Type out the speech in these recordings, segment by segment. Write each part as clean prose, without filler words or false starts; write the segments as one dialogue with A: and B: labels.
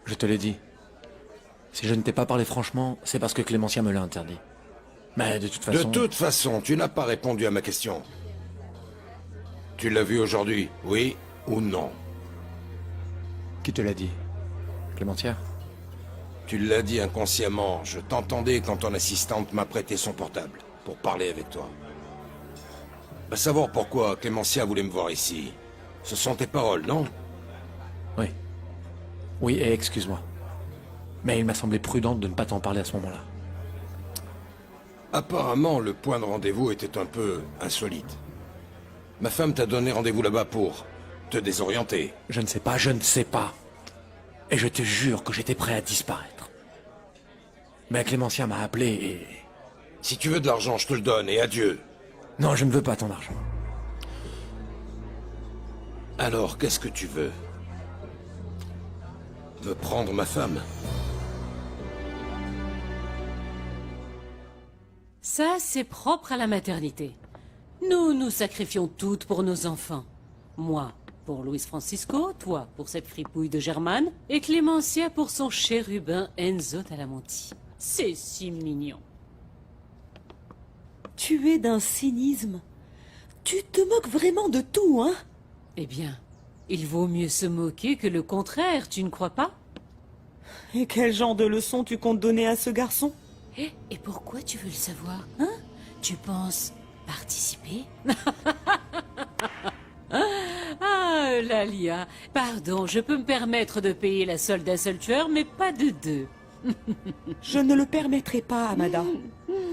A: Je te l'ai dit. Si je ne t'ai pas parlé franchement, c'est parce que Clémentia me l'a interdit. Mais de toute façon...
B: De toute façon, tu n'as pas répondu à ma question. Tu l'as vu aujourd'hui, oui ou non?
A: Qui te l'a dit? Clémentia?
B: Tu l'as dit inconsciemment. Je t'entendais quand ton assistante m'a prêté son portable pour parler avec toi. Va savoir pourquoi Clémentia voulait me voir ici. Ce sont tes paroles, non?
A: Oui. Oui, et excuse-moi. Mais il m'a semblé prudent de ne pas t'en parler à ce moment-là.
B: Apparemment, le point de rendez-vous était un peu insolite. Ma femme t'a donné rendez-vous là-bas pour te désorienter.
A: Je ne sais pas, je ne sais pas. Et je te jure que j'étais prêt à disparaître. Mais Clémentia m'a appelé et...
B: Si tu veux de l'argent, je te le donne, et adieu.
A: Non, je ne veux pas ton argent.
B: Alors, qu'est-ce que tu veux? Me prendre ma femme?
C: Ça, c'est propre à la maternité. Nous nous sacrifions toutes pour nos enfants. Moi, pour Luis Francisco, toi, pour cette fripouille de Germane, et Clémentia pour son chérubin Enzo Talamonti. C'est si mignon.
D: Tu es d'un cynisme. Tu te moques vraiment de tout, hein?
C: Eh bien, il vaut mieux se moquer que le contraire, tu ne crois pas?
D: Et quel genre de leçon tu comptes donner à ce garçon?
C: Et pourquoi tu veux le savoir, hein? Tu penses participer? Ah, Lalia, pardon, je peux me permettre de payer la solde d'un seul tueur, mais pas de deux.
D: Je ne le permettrai pas, Amada.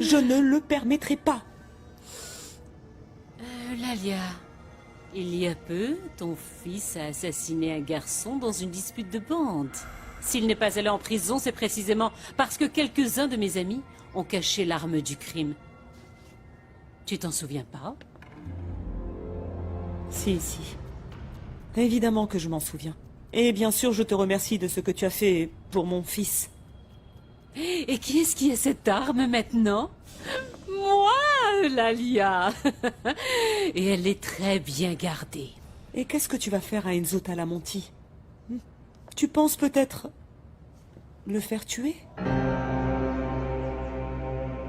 D: Je ne le permettrai pas.
C: Lalia, il y a peu, ton fils a assassiné un garçon dans une dispute de bande. S'il n'est pas allé en prison, c'est précisément parce que quelques-uns de mes amis ont caché l'arme du crime. Tu t'en souviens pas?
D: Si. Évidemment que je m'en souviens. Et bien sûr, je te remercie de ce que tu as fait pour mon fils.
C: Et qui est-ce qui a cette arme maintenant? Moi, Lalia. Et elle est très bien gardée.
D: Et qu'est-ce que tu vas faire à Enzo Talamonti? Tu penses peut-être le faire tuer?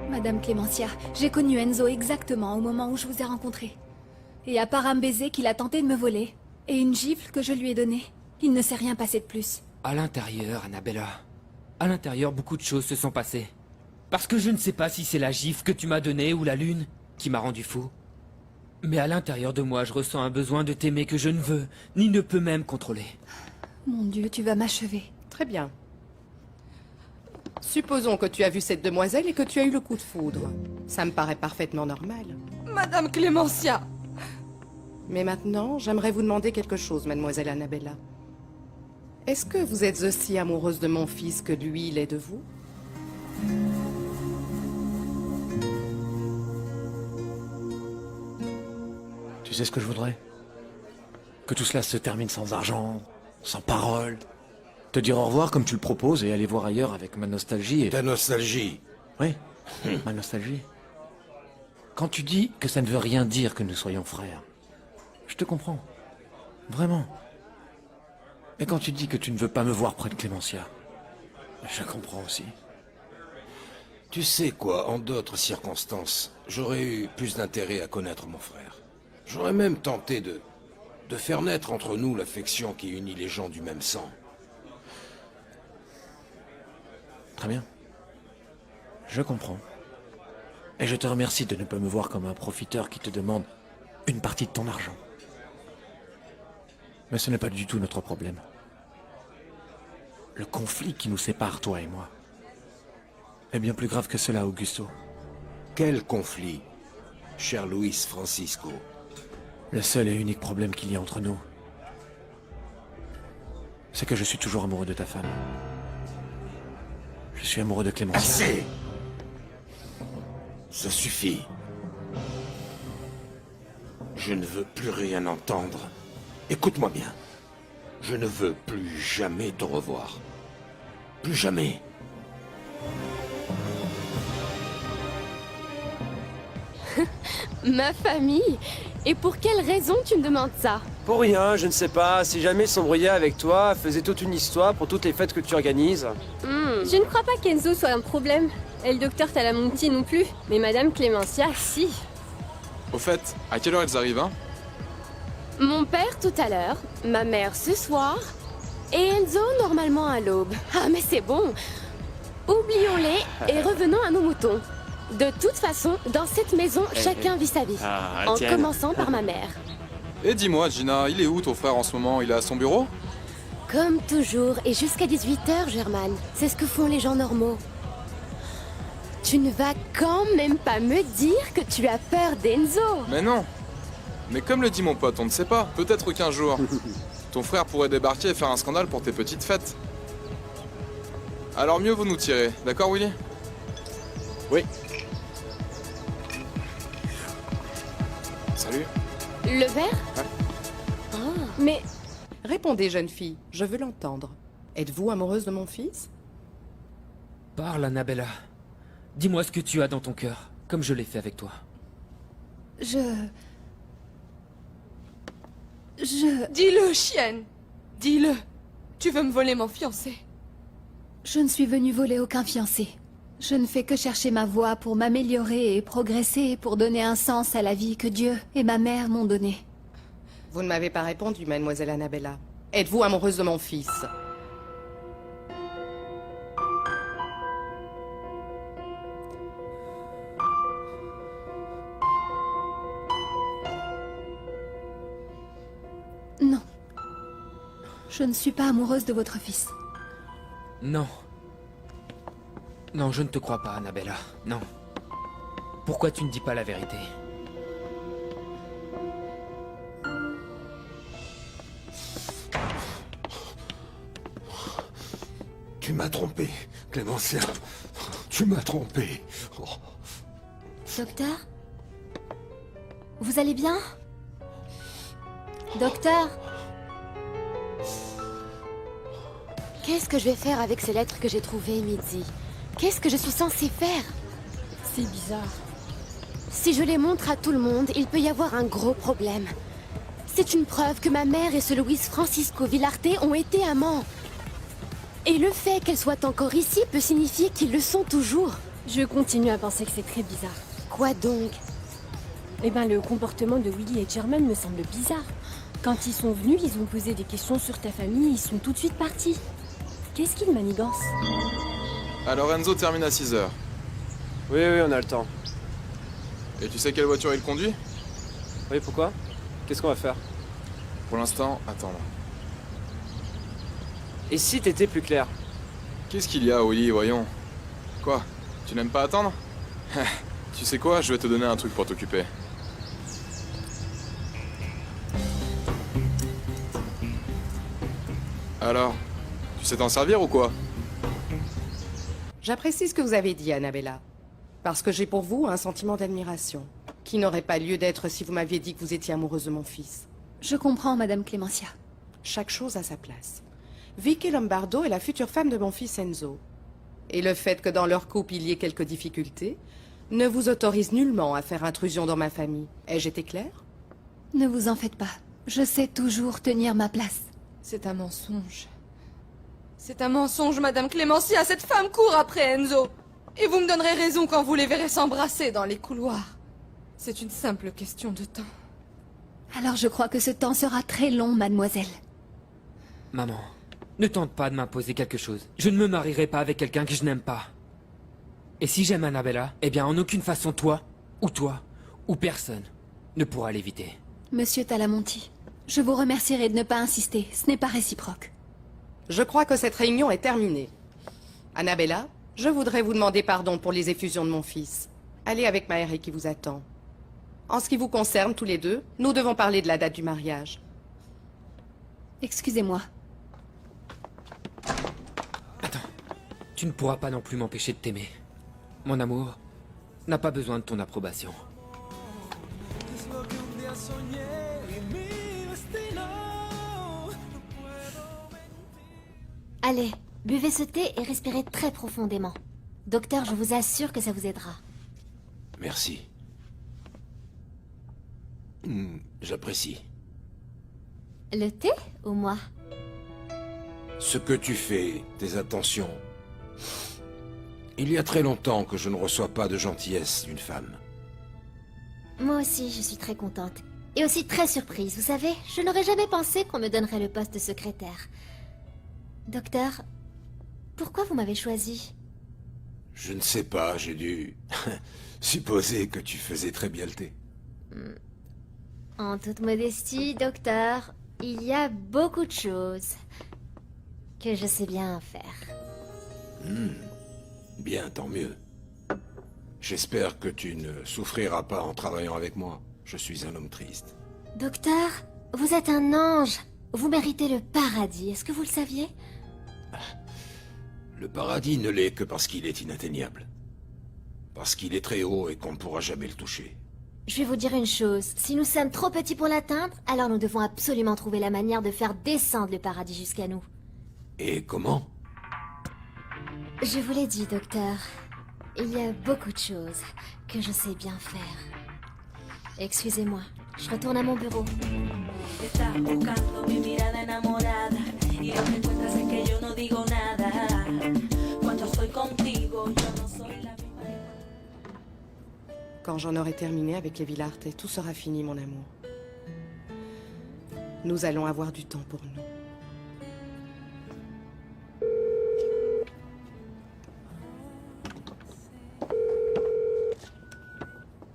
E: Madame Clémentia, j'ai connu Enzo exactement au moment où je vous ai rencontré. Et à part un baiser qu'il a tenté de me voler, et une gifle que je lui ai donnée, il ne s'est rien passé de plus.
F: À l'intérieur, Annabella. À l'intérieur, beaucoup de choses se sont passées. Parce que je ne sais pas si c'est la gifle que tu m'as donnée ou la lune qui m'a rendu fou. Mais à l'intérieur de moi, je ressens un besoin de t'aimer que je ne veux, ni ne peux même contrôler.
E: Mon Dieu, tu vas m'achever.
G: Très bien. Supposons que tu as vu cette demoiselle et que tu as eu le coup de foudre. Ça me paraît parfaitement normal.
H: Madame Clémentia!
G: Mais maintenant, j'aimerais vous demander quelque chose, mademoiselle Annabella. Est-ce que vous êtes aussi amoureuse de mon fils que lui, il est de vous?
A: Tu sais ce que je voudrais? Que tout cela se termine sans argent, sans parole. Te dire au revoir comme tu le proposes et aller voir ailleurs avec ma nostalgie et...
B: Ta nostalgie?
A: Oui, ma nostalgie. Quand tu dis que ça ne veut rien dire que nous soyons frères, je te comprends. Vraiment. Mais quand tu dis que tu ne veux pas me voir près de Clémentia, je comprends aussi.
B: Tu sais quoi, en d'autres circonstances, j'aurais eu plus d'intérêt à connaître mon frère. J'aurais même tenté de faire naître entre nous l'affection qui unit les gens du même sang.
A: Très bien. Je comprends. Et je te remercie de ne pas me voir comme un profiteur qui te demande une partie de ton argent. Mais ce n'est pas du tout notre problème. Le conflit qui nous sépare, toi et moi, est bien plus grave que cela, Augusto.
B: Quel conflit, cher Luis Francisco?
A: Le seul et unique problème qu'il y a entre nous, c'est que je suis toujours amoureux de ta femme. Je suis amoureux de Clémentia.
B: Assez! Ça suffit. Je ne veux plus rien entendre. Écoute-moi bien. Je ne veux plus jamais te revoir. Plus jamais.
I: Ma famille? Et pour quelle raison tu me demandes ça?
J: Pour rien, je ne sais pas. Si jamais ils s'embrouillaient avec toi, faisait toute une histoire pour toutes les fêtes que tu organises.
I: Je ne crois pas qu'Enzo soit un problème. Et le docteur Talamonti non plus. Mais Madame Clémentia, si.
K: Au fait, à quelle heure elles arrivent, hein?
I: Mon père tout à l'heure, ma mère ce soir, et Enzo normalement à l'aube. Ah mais c'est bon. Oublions-les et revenons à nos moutons. De toute façon, dans cette maison, chacun vit sa vie. En commençant par ma mère.
K: Et dis-moi, Gina, il est où ton frère en ce moment? Il est à son bureau?
I: Comme toujours, et jusqu'à 18h, German. C'est ce que font les gens normaux. Tu ne vas quand même pas me dire que tu as peur d'Enzo.
K: Mais non. Mais comme le dit mon pote, on ne sait pas. Peut-être qu'un jour, ton frère pourrait débarquer et faire un scandale pour tes petites fêtes. Alors mieux vaut nous tirer, d'accord Willy?
J: Oui.
K: Salut.
I: Le verre?
K: Ouais.
I: Ah, mais
G: Répondez, jeune fille, je veux l'entendre. Êtes-vous amoureuse de mon fils?
F: Parle, Annabella. Dis-moi ce que tu as dans ton cœur, comme je l'ai fait avec toi.
H: Dis-le, chienne. Dis-le. Tu veux me voler mon fiancé?
E: Je ne suis venue voler aucun fiancé. Je ne fais que chercher ma voie pour m'améliorer et progresser, pour donner un sens à la vie que Dieu et ma mère m'ont donnée.
G: Vous ne m'avez pas répondu, mademoiselle Annabella. Êtes-vous amoureuse de mon fils?
E: Non. Je ne suis pas amoureuse de votre fils.
F: Non. Non, je ne te crois pas, Annabella. Non. Pourquoi tu ne dis pas la vérité?
B: Tu m'as trompé, Clémentia. Tu m'as trompé. Oh.
E: Docteur? Vous allez bien? Docteur?
I: qu'est-ce que je vais faire avec ces lettres que j'ai trouvées, Mitzi? Qu'est-ce que je suis censée faire?
C: C'est bizarre.
I: Si je les montre à tout le monde, il peut y avoir un gros problème. C'est une preuve que ma mère et ce Luis Francisco Villarte ont été amants. Et le fait qu'elles soient encore ici peut signifier qu'ils le sont toujours.
L: Je continue à penser que c'est très bizarre.
I: Quoi donc?
L: Eh ben, le comportement de Willy et German me semble bizarre. Quand ils sont venus, ils ont posé des questions sur ta famille, ils sont tout de suite partis. Qu'est-ce qu'ils manigancent?
K: Alors Enzo termine à 6h.
J: Oui, oui, on a le temps.
K: Et tu sais quelle voiture il conduit?
J: Oui, pourquoi? Qu'est-ce qu'on va faire?
K: Pour l'instant, attendre.
J: Et si t'étais plus clair?
K: Qu'est-ce qu'il y a, Willy, voyons? Quoi? Tu n'aimes pas attendre? Tu sais quoi? Je vais te donner un truc pour t'occuper. Alors, tu sais t'en servir ou quoi?
G: J'apprécie ce que vous avez dit, Annabella. Parce que j'ai pour vous un sentiment d'admiration, qui n'aurait pas lieu d'être si vous m'aviez dit que vous étiez amoureuse de mon fils.
E: Je comprends, Madame Clémentia.
G: Chaque chose a sa place. Vicky Lombardo est la future femme de mon fils Enzo. Et le fait que dans leur couple il y ait quelques difficultés ne vous autorise nullement à faire intrusion dans ma famille. Ai-je été claire?
E: Ne vous en faites pas. Je sais toujours tenir ma place.
H: C'est un mensonge. C'est un mensonge, Madame Clémentia. Cette femme court après Enzo. Et vous me donnerez raison quand vous les verrez s'embrasser dans les couloirs. C'est une simple question de temps.
E: Alors je crois que ce temps sera très long, mademoiselle.
F: Maman, ne tente pas de m'imposer quelque chose. Je ne me marierai pas avec quelqu'un que je n'aime pas. Et si j'aime Annabella, eh bien en aucune façon toi, ou personne, ne pourra l'éviter.
E: Monsieur Talamonti, je vous remercierai de ne pas insister. Ce n'est pas réciproque.
G: Je crois que cette réunion est terminée. Annabella, je voudrais vous demander pardon pour les effusions de mon fils. Allez avec Maëri qui vous attend. En ce qui vous concerne, tous les deux, nous devons parler de la date du mariage.
E: Excusez-moi.
F: Attends, tu ne pourras pas non plus m'empêcher de t'aimer. Mon amour n'a pas besoin de ton approbation.
M: Allez, buvez ce thé et respirez très profondément. Docteur, je vous assure que ça vous aidera.
B: Merci. J'apprécie.
M: Le thé ou moi?
B: Ce que tu fais, tes attentions. Il y a très longtemps que je ne reçois pas de gentillesse d'une femme.
M: Moi aussi, je suis très contente. Et aussi très surprise, vous savez, je n'aurais jamais pensé qu'on me donnerait le poste de secrétaire. Docteur, pourquoi vous m'avez choisi?
B: Je ne sais pas, j'ai dû supposer que tu faisais très bien le thé.
M: En toute modestie, docteur, il y a beaucoup de choses que je sais bien faire.
B: Bien, tant mieux. J'espère que tu ne souffriras pas en travaillant avec moi. Je suis un homme triste.
M: Docteur, vous êtes un ange. Vous méritez le paradis, est-ce que vous le saviez?
B: Le paradis ne l'est que parce qu'il est inatteignable. Parce qu'il est très haut et qu'on ne pourra jamais le toucher.
M: Je vais vous dire une chose, si nous sommes trop petits pour l'atteindre, alors nous devons absolument trouver la manière de faire descendre le paradis jusqu'à nous.
B: Et comment?
M: Je vous l'ai dit, docteur. Il y a beaucoup de choses que je sais bien faire. Excusez-moi, je retourne à mon bureau.
G: Quand j'en aurai terminé avec les Villarte, tout sera fini, mon amour. Nous allons avoir du temps pour nous.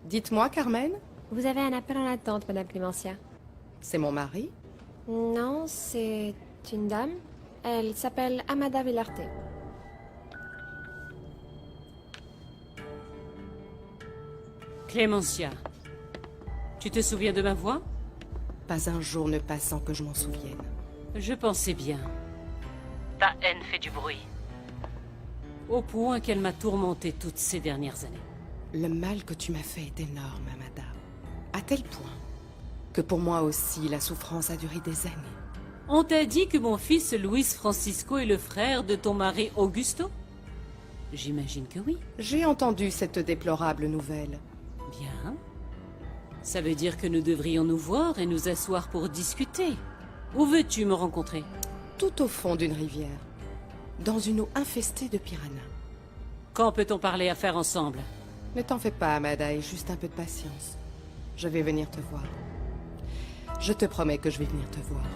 G: Dites-moi, Carmen.
L: Vous avez un appel en attente, Madame Clémentia.
G: C'est mon mari?
L: Non, c'est une dame. Elle s'appelle Amada Villarte.
C: Clémentia, tu te souviens de ma voix?
G: Pas un jour ne passe sans que je m'en souvienne.
C: Je pensais bien. Ta haine fait du bruit. Au point qu'elle m'a tourmentée toutes ces dernières années.
G: Le mal que tu m'as fait est énorme, Amada. À tel point que pour moi aussi, la souffrance a duré des années.
C: On t'a dit que mon fils Luis Francisco est le frère de ton mari Augusto? J'imagine que oui.
G: J'ai entendu cette déplorable nouvelle.
C: Bien. Ça veut dire que nous devrions nous voir et nous asseoir pour discuter. Où veux-tu me rencontrer?
G: Tout au fond d'une rivière, dans une eau infestée de piranhas.
C: Quand peut-on parler affaires ensemble?
G: Ne t'en fais pas, Amada, et juste un peu de patience. Je vais venir te voir. Je te promets que je vais venir te voir.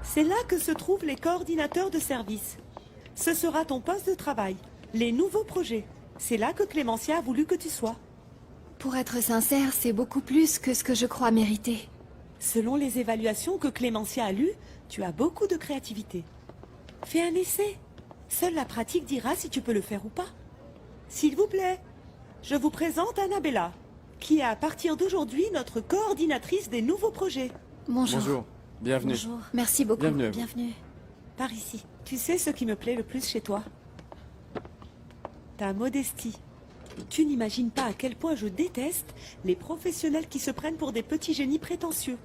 D: C'est là que se trouvent les coordinateurs de service. Ce sera ton poste de travail, les nouveaux projets. C'est là que Clémentia a voulu que tu sois.
E: Pour être sincère, c'est beaucoup plus que ce que je crois mériter.
D: Selon les évaluations que Clémentia a lues, tu as beaucoup de créativité. Fais un essai. Seule la pratique dira si tu peux le faire ou pas. S'il vous plaît, je vous présente Annabella, qui est à partir d'aujourd'hui notre coordinatrice des nouveaux projets.
E: Bonjour.
K: Bonjour, bienvenue.
E: Bonjour. Merci beaucoup.
K: Bienvenue.
E: Bienvenue.
D: Par ici. Tu sais ce qui me plaît le plus chez toi? Ta modestie. Tu n'imagines pas à quel point je déteste les professionnels qui se prennent pour des petits génies prétentieux.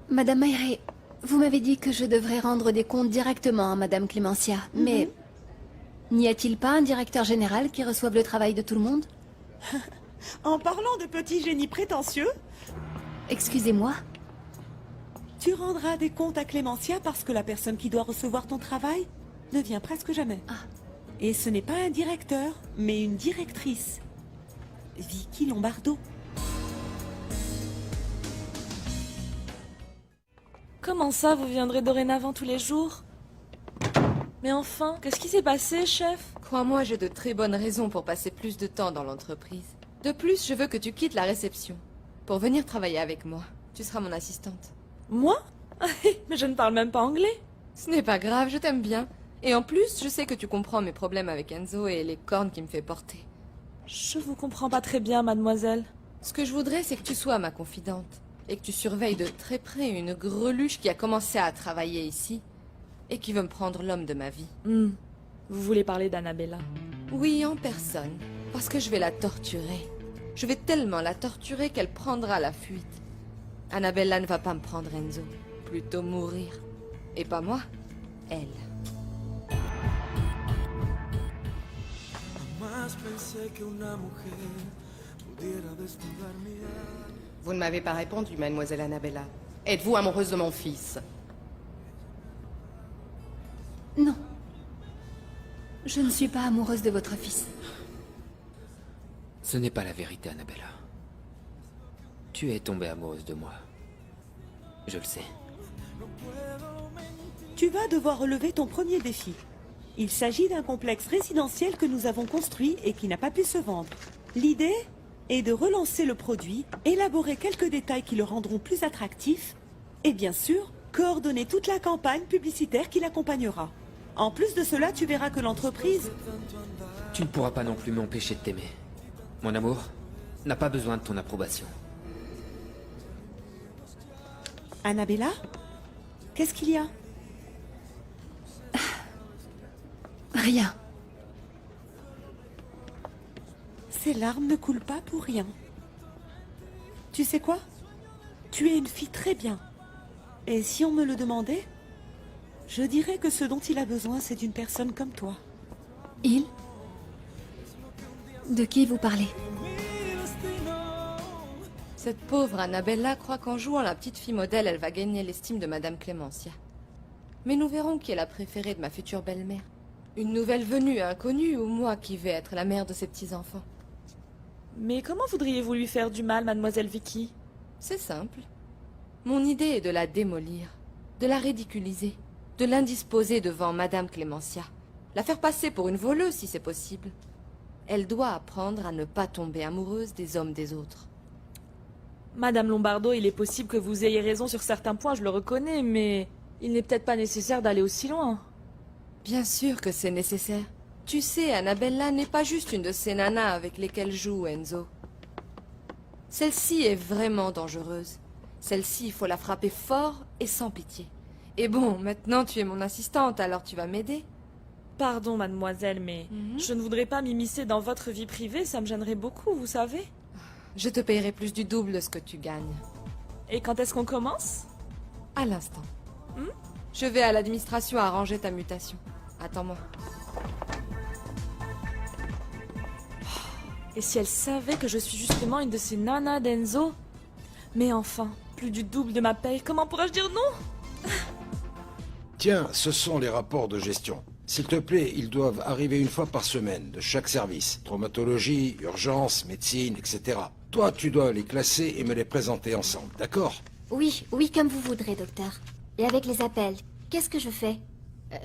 E: Madame Mayré, vous m'avez dit que je devrais rendre des comptes directement à Madame Clémentia, mais n'y a-t-il pas un directeur général qui reçoive le travail de tout le monde?
D: En parlant de petits génies prétentieux,
E: Excusez-moi.
D: tu rendras des comptes à Clémentia parce que la personne qui doit recevoir ton travail ne vient presque jamais. Et ce n'est pas un directeur, mais une directrice. Vicky Lombardo.
N: Comment ça, vous viendrez dorénavant tous les jours? Mais enfin, qu'est-ce qui s'est passé, chef?
H: Crois-moi, j'ai de très bonnes raisons pour passer plus de temps dans l'entreprise. De plus, je veux que tu quittes la réception pour venir travailler avec moi. Tu seras mon assistante.
N: Moi? Mais je ne parle même pas anglais.
H: Ce n'est pas grave, je t'aime bien. Et en plus, je sais que tu comprends mes problèmes avec Enzo et les cornes qu'il me fait porter.
N: Je vous comprends pas très bien, mademoiselle.
H: Ce que je voudrais, c'est que tu sois ma confidente. Et que tu surveilles de très près une greluche qui a commencé à travailler ici. Et qui veut me prendre l'homme de ma vie.
N: Vous voulez parler d'Annabella?
H: Oui, en personne. Parce que je vais la torturer. Je vais tellement la torturer qu'elle prendra la fuite. Annabella ne va pas me prendre Enzo. Plutôt mourir. Et pas moi, elle.
O: Jamás pensé que una mujer
G: Vous ne m'avez pas répondu, mademoiselle Annabella. Êtes-vous amoureuse de mon fils?
E: Non. Je ne suis pas amoureuse de votre fils.
F: Ce n'est pas la vérité, Annabella. Tu es tombée amoureuse de moi. Je le sais.
D: Tu vas devoir relever ton premier défi. Il s'agit d'un complexe résidentiel que nous avons construit et qui n'a pas pu se vendre. L'idée est de relancer le produit, élaborer quelques détails qui le rendront plus attractif et bien sûr, coordonner toute la campagne publicitaire qui l'accompagnera. En plus de cela, tu verras que l'entreprise...
F: Tu ne pourras pas non plus m'empêcher de t'aimer. Mon amour n'a pas besoin de ton approbation.
D: Annabella? Qu'est-ce qu'il y a?
E: Rien.
D: Ces larmes ne coulent pas pour rien. Tu sais quoi? Tu es une fille très bien. Et si on me le demandait, je dirais que ce dont il a besoin, c'est d'une personne comme toi.
E: Il? De qui vous parlez?
H: Cette pauvre Annabella croit qu'en jouant la petite fille modèle, elle va gagner l'estime de Madame Clémentia. Mais nous verrons qui est la préférée de ma future belle-mère. Une nouvelle venue inconnue ou moi qui vais être la mère de ses petits-enfants?
N: Mais comment voudriez-vous lui faire du mal, mademoiselle Vicky?
H: C'est simple. Mon idée est de la démolir, de la ridiculiser, de l'indisposer devant Madame Clémentia. La faire passer pour une voleuse si c'est possible. Elle doit apprendre à ne pas tomber amoureuse des hommes des autres.
N: Madame Lombardo, il est possible que vous ayez raison sur certains points, je le reconnais, mais il n'est peut-être pas nécessaire d'aller aussi loin.
H: Bien sûr que c'est nécessaire. Tu sais, Annabella n'est pas juste une de ces nanas avec lesquelles joue Enzo. Celle-ci est vraiment dangereuse. Celle-ci, il faut la frapper fort et sans pitié. Et bon, maintenant tu es mon assistante, alors tu vas m'aider.
N: Pardon, mademoiselle, mais je ne voudrais pas m'immiscer dans votre vie privée, ça me gênerait beaucoup, vous savez.
H: Je te payerai plus du double de ce que tu gagnes.
N: Et quand est-ce qu'on commence?
H: À l'instant. Je vais à l'administration arranger ta mutation. Attends-moi.
N: Et si elle savait que je suis justement une de ces nanas d'Enzo? Mais enfin, plus du double de ma paye, comment pourrais-je dire non?
B: Tiens, ce sont les rapports de gestion. S'il te plaît, ils doivent arriver une fois par semaine, de chaque service. Traumatologie, urgence, médecine, etc. Toi, tu dois les classer et me les présenter ensemble, d'accord?
M: Oui, oui, comme vous voudrez, docteur. Et avec les appels, qu'est-ce que je fais?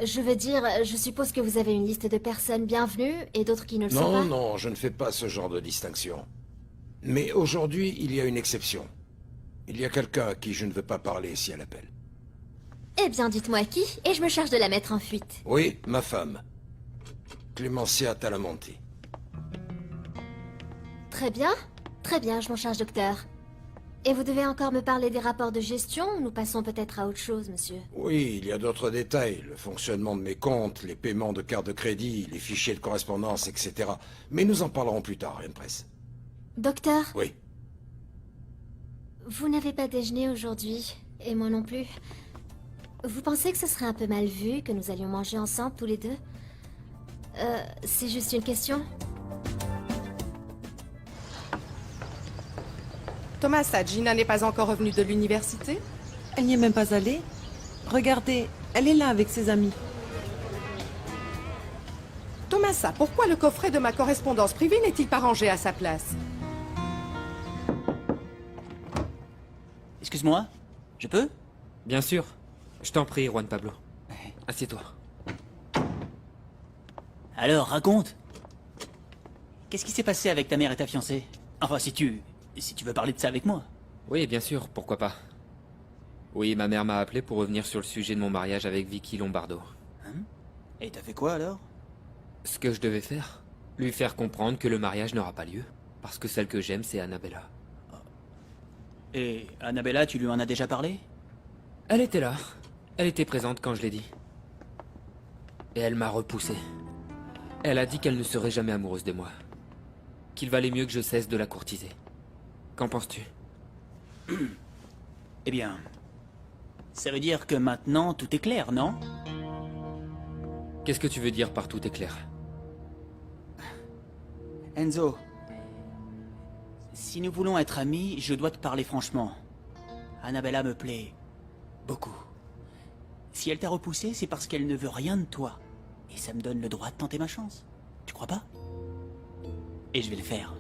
M: Je veux dire, je suppose que vous avez une liste de personnes bienvenues et d'autres qui ne le sont pas?
B: Non, non, je ne fais pas ce genre de distinction. Mais aujourd'hui, il y a une exception. Il y a quelqu'un à qui je ne veux pas parler si elle appelle.
M: Eh bien, dites-moi qui, et je me charge de la mettre en fuite.
B: Oui, ma femme. Clémentia Talamonti.
M: Très bien, je m'en charge, docteur. Et vous devez encore me parler des rapports de gestion, ou nous passons peut-être à autre chose, monsieur?
B: Oui, il y a d'autres détails. Le fonctionnement de mes comptes, les paiements de cartes de crédit, les fichiers de correspondance, etc. Mais nous en parlerons plus tard, rien de presse.
M: Docteur?
B: Oui.
M: Vous n'avez pas déjeuné aujourd'hui, et moi non plus. Vous pensez que ce serait un peu mal vu que nous allions manger ensemble tous les deux? C'est juste une question.
G: Tomasa, Gina n'est pas encore revenue de l'université?
D: Elle n'y est même pas allée. Regardez, elle est là avec ses amis.
G: Tomasa, pourquoi le coffret de ma correspondance privée n'est-il pas rangé à sa place?
O: Excuse-moi, je peux?
F: Bien sûr. Je t'en prie, Juan Pablo. Assieds-toi.
O: Alors, raconte. Qu'est-ce qui s'est passé avec ta mère et ta fiancée? Enfin, si tu veux parler de ça avec moi.
F: Oui, bien sûr, pourquoi pas. Oui, ma mère m'a appelé pour revenir sur le sujet de mon mariage avec Vicky Lombardo.
O: Et t'as fait quoi alors?
F: Ce que je devais faire, lui faire comprendre que le mariage n'aura pas lieu, parce que celle que j'aime, c'est Annabella.
O: Et Annabella, tu lui en as déjà parlé?
F: Elle était là. Elle était présente quand je l'ai dit. Et elle m'a repoussé. Elle a dit qu'elle ne serait jamais amoureuse de moi. Qu'il valait mieux que je cesse de la courtiser. Qu'en penses-tu?
O: Eh bien, ça veut dire que maintenant tout est clair, non?
F: Qu'est-ce que tu veux dire par tout est clair?
O: Enzo, Si nous voulons être amis, je dois te parler franchement. Annabella me plaît beaucoup. Si elle t'a repoussé, c'est parce qu'elle ne veut rien de toi. Et ça me donne le droit de tenter ma chance. Tu crois pas? Et je vais le faire.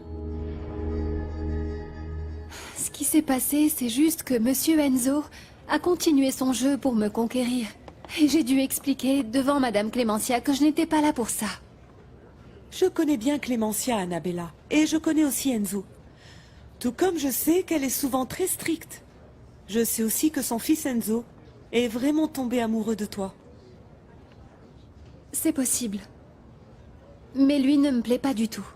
E: Ce qui s'est passé, c'est juste que Monsieur Enzo a continué son jeu pour me conquérir. Et j'ai dû expliquer devant Madame Clémentia que je n'étais pas là pour ça.
D: Je connais bien Clémentia, Annabella. Et je connais aussi Enzo. Tout comme je sais qu'elle est souvent très stricte. Je sais aussi que son fils Enzo est vraiment tombé amoureux de toi.
E: C'est possible. Mais lui ne me plaît pas du tout.